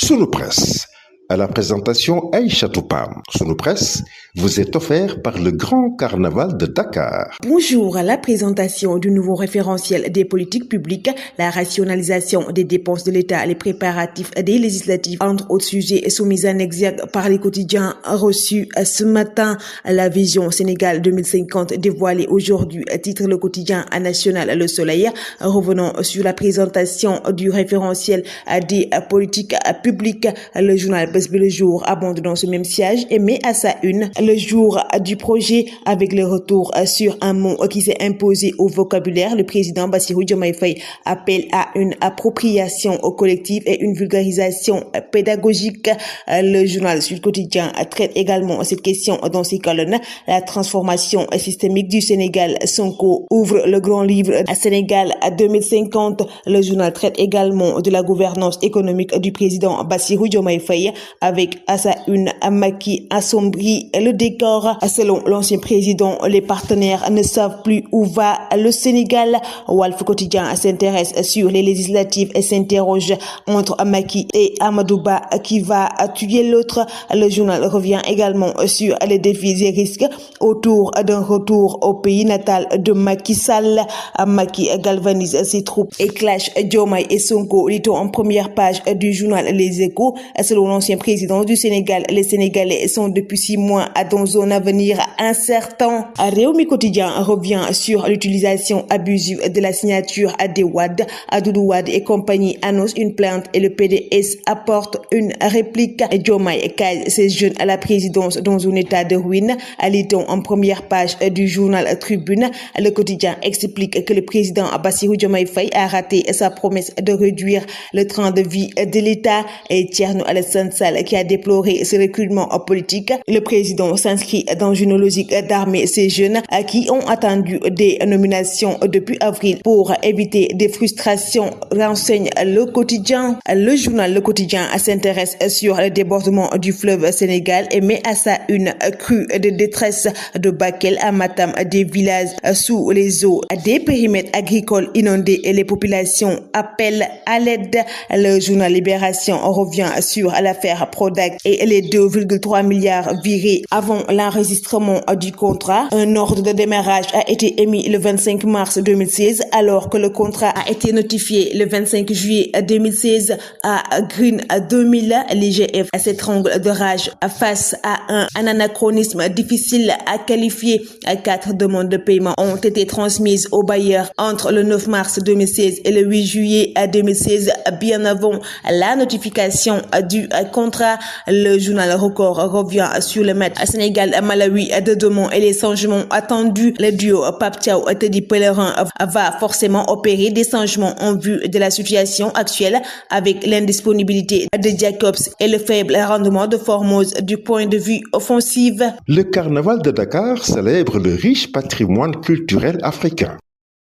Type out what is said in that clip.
Sunu Presse. À la présentation Aïcha Toupam. Sunu Presse vous est offert par le Grand Carnaval de Dakar. Bonjour. À la présentation du nouveau référentiel des politiques publiques, la rationalisation des dépenses de l'État, les préparatifs des législatives, entre autres sujets soumis en exergue par les quotidiens reçus ce matin. La vision Sénégal 2050 dévoilée aujourd'hui, titre le quotidien national Le Soleil. Revenons sur la présentation du référentiel des politiques publiques. Le journal Bës Bi Le Jour abonde dans ce même siège et met à sa une le jour du projet avec le retour sur un mot qui s'est imposé au vocabulaire. Le président Bassirou Diomaye Faye appelle à une appropriation collective et une vulgarisation pédagogique. Le journal Sud Quotidien traite également cette question dans ses colonnes. La transformation systémique du Sénégal. Sonko ouvre le grand livre Sénégal 2050. Le journal traite également de la gouvernance économique du président Bassirou Diomaye Faye avec à sa une Macky assombrit le décor. Selon l'ancien président, les partenaires ne savent plus où va le Sénégal. Walf Quotidien s'intéresse sur les législatives et s'interroge entre Macky et Amadou Ba qui va tuer l'autre. Le journal revient également sur les défis et risques autour d'un retour au pays natal de Macky Sall. Macky galvanise ses troupes et clash Diomaye et Sonko, lit-on en première page du journal Les Échos. Selon l'ancien président du Sénégal, les Sénégalais sont depuis 6 mois dans un avenir incertain. Réumi Quotidien revient sur l'utilisation abusive de la signature des Wade. Doudou Wade et compagnie annoncent une plainte et le PDS apporte une réplique. Diomaye case ces jeunes à la présidence dans un état de ruine. Lit-on en première page du journal Tribune. Le quotidien explique que le président Bassirou Diomaye Faye a raté sa promesse de réduire le train de vie de l'État. Et Thierno Alassane Sall qui a déploré ce reculement politique. Le président s'inscrit dans une logique d'armer ces jeunes qui ont attendu des nominations depuis avril pour éviter des frustrations, renseigne le quotidien. Le journal Le Quotidien s'intéresse sur le débordement du fleuve Sénégal et met à sa une crue de détresse de Bakel à Matam, des villages sous les eaux, des périmètres agricoles inondés et les populations appellent à l'aide. Le journal Libération revient sur l'affaire Prodac et les 2,3 milliards virés avant l'enregistrement du contrat. Un ordre de démarrage a été émis le 25 mars 2016 alors que le contrat a été notifié le 25 juillet 2016 à Green 2000. L'IGF s'étrangle de rage face à un anachronisme difficile à qualifier. 4 demandes de paiement ont été transmises aux bailleurs entre le 9 mars 2016 et le 8 juillet 2016, bien avant la notification du contrat. Le journal Record revient sur le match Sénégal-Malawi de demain et les changements attendus. Le duo Pape Thiaw Teddy Pellerin va forcément opérer des changements en vue de la situation actuelle avec l'indisponibilité de Jacobs et le faible rendement de Formose du point de vue offensif. Le Carnaval de Dakar célèbre le riche patrimoine culturel africain.